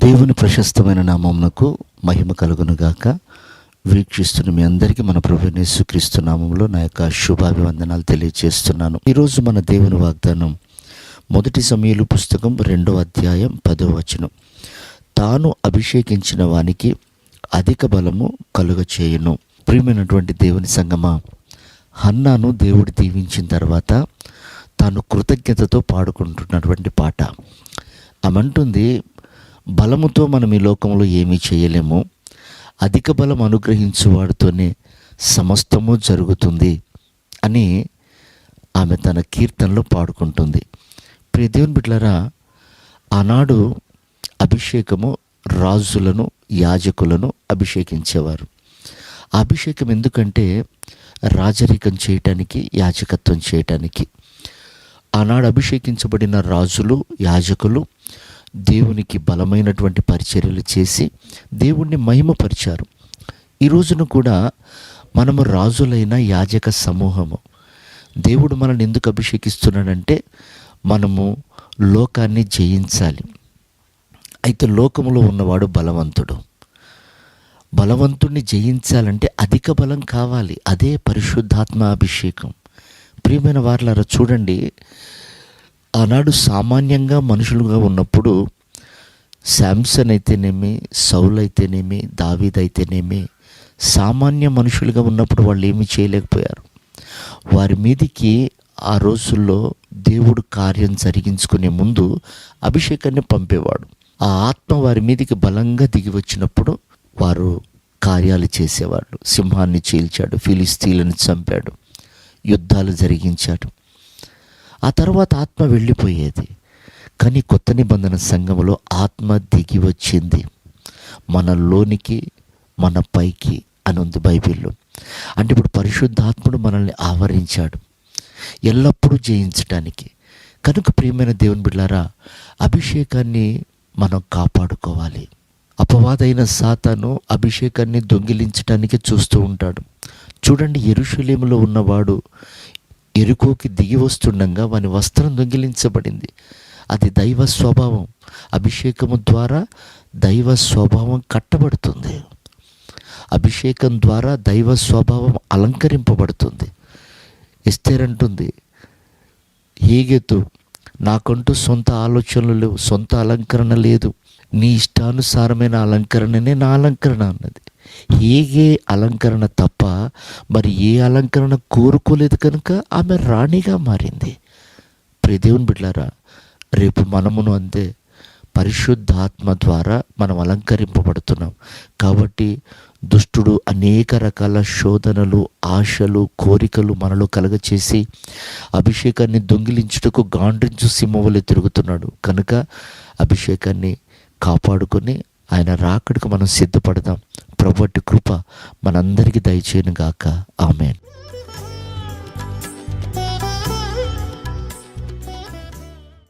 దేవుని ప్రశస్తమైన నామమునకు మహిమ కలుగునుగాక. వీక్షిస్తున్న మీ అందరికీ మన ప్రభువైన యేసుక్రీస్తు నామములో నా యొక్క శుభాభివందనాలు తెలియజేస్తున్నాను. ఈరోజు మన దేవుని వాగ్దానం మొదటి సమూయేలు పుస్తకం 2వ అధ్యాయం 10వ వచనం. తాను అభిషేకించిన వానికి అధిక బలము కలుగచేయును. ప్రియమైనటువంటి దేవుని సంగమా, హన్నాను దేవుడు దీవించిన తర్వాత తాను కృతజ్ఞతతో పాడుకుంటున్నటువంటి పాట. ఆమంటుంది, బలముతో మనం ఈ లోకంలో ఏమీ చేయలేము, అధిక బలం అనుగ్రహించువాడితోనే సమస్తము జరుగుతుంది అని ఆమె తన కీర్తనలో పాడుకుంటుంది. ప్రియ దేవుని బిడ్డలారా, ఆనాడు అభిషేకము రాజులను, యాజకులను అభిషేకించేవారు. ఆ అభిషేకం ఎందుకంటే రాజరికం చేయటానికి, యాజకత్వం చేయటానికి. ఆనాడు అభిషేకించబడిన రాజులు, యాజకులు దేవునికి బలమైనటువంటి పరిచర్యలు చేసి దేవుణ్ణి మహిమపరిచారు. ఈ రోజున కూడా మనము రాజులైన యాజక సమూహము. దేవుడు మనల్ని ఎందుకు అభిషేకిస్తున్నాడంటే మనము లోకాన్ని జయించాలి. అయితే లోకములో ఉన్నవాడు బలవంతుడు. బలవంతుణ్ణి జయించాలంటే అధిక బలం కావాలి. అదే పరిశుద్ధాత్మ అభిషేకం. ప్రియమైన వారలారా, చూడండి, ఆనాడు సామాన్యంగా మనుషులుగా ఉన్నప్పుడు శాంసన్ అయితేనేమి, సౌల్ అయితేనేమి, దావీద్ అయితేనేమి, సామాన్య మనుషులుగా ఉన్నప్పుడు వాళ్ళు ఏమీ చేయలేకపోయారు. వారి మీదికి ఆ రోజుల్లో దేవుడు కార్యం జరిగించుకునే ముందు అభిషేకాన్ని పంపేవాడు. ఆ ఆత్మ వారి మీదికి బలంగా దిగి వచ్చినప్పుడు వారు కార్యాలు చేసేవాళ్ళు. సింహాన్ని చీల్చాడు, ఫిలిస్తీన్లను చంపాడు, యుద్ధాలు జరిగించాడు. ఆ తర్వాత ఆత్మ వెళ్ళిపోయేది. కానీ కొత్త నిబంధన సంఘములో ఆత్మ దిగి వచ్చింది మనలోనికి, మన పైకి అని ఉంది బైబిల్లో. అంటే ఇప్పుడు పరిశుద్ధాత్ముడు మనల్ని ఆవరించాడు ఎల్లప్పుడూ జయించటానికి. కనుక ప్రియమైన దేవుని బిడ్డలారా, అభిషేకాన్ని మనం కాపాడుకోవాలి. అపవాదైన సాతాను అభిషేకాన్ని దొంగిలించటానికి చూస్తూ ఉంటాడు. చూడండి, యెరూషలేములో ఉన్నవాడు ఎరుకోకి దిగి వస్తుండగా వాని వస్త్రం దొంగిలించబడింది. అది దైవ స్వభావం. అభిషేకము ద్వారా దైవ స్వభావం కట్టబడుతుంది. అభిషేకం ద్వారా దైవ స్వభావం అలంకరింపబడుతుంది. ఎస్తేర్ అంటుంది, హేగెతు, నాకంటూ సొంత ఆలోచనలు లేవు, సొంత అలంకరణ లేదు, నీ ఇష్టానుసారమైన అలంకరణనే నా అలంకరణ అన్నది. హేగే అలంకరణ తప్ప మరి ఏ అలంకరణ కోరుకోలేదు కనుక ఆమె రాణిగా మారింది. ప్రియ దేవుని బిడ్డలారా, రేపు మనమును అంతే. పరిశుద్ధాత్మ ద్వారా మనం అలంకరింపబడుతున్నాం. కాబట్టి దుష్టుడు అనేక రకాల శోధనలు, ఆశలు, కోరికలు మనలో కలగచేసి అభిషేకాన్ని దొంగిలించుటకు గాండ్రించు సింహవలె తిరుగుతున్నాడు. కనుక అభిషేకాన్ని కాపాడుకొని ఆయన రాకడకు మనం సిద్ధపడదాం. ప్రభువటి కృప మనందరికీ దయచేయును గాక. ఆమేన్.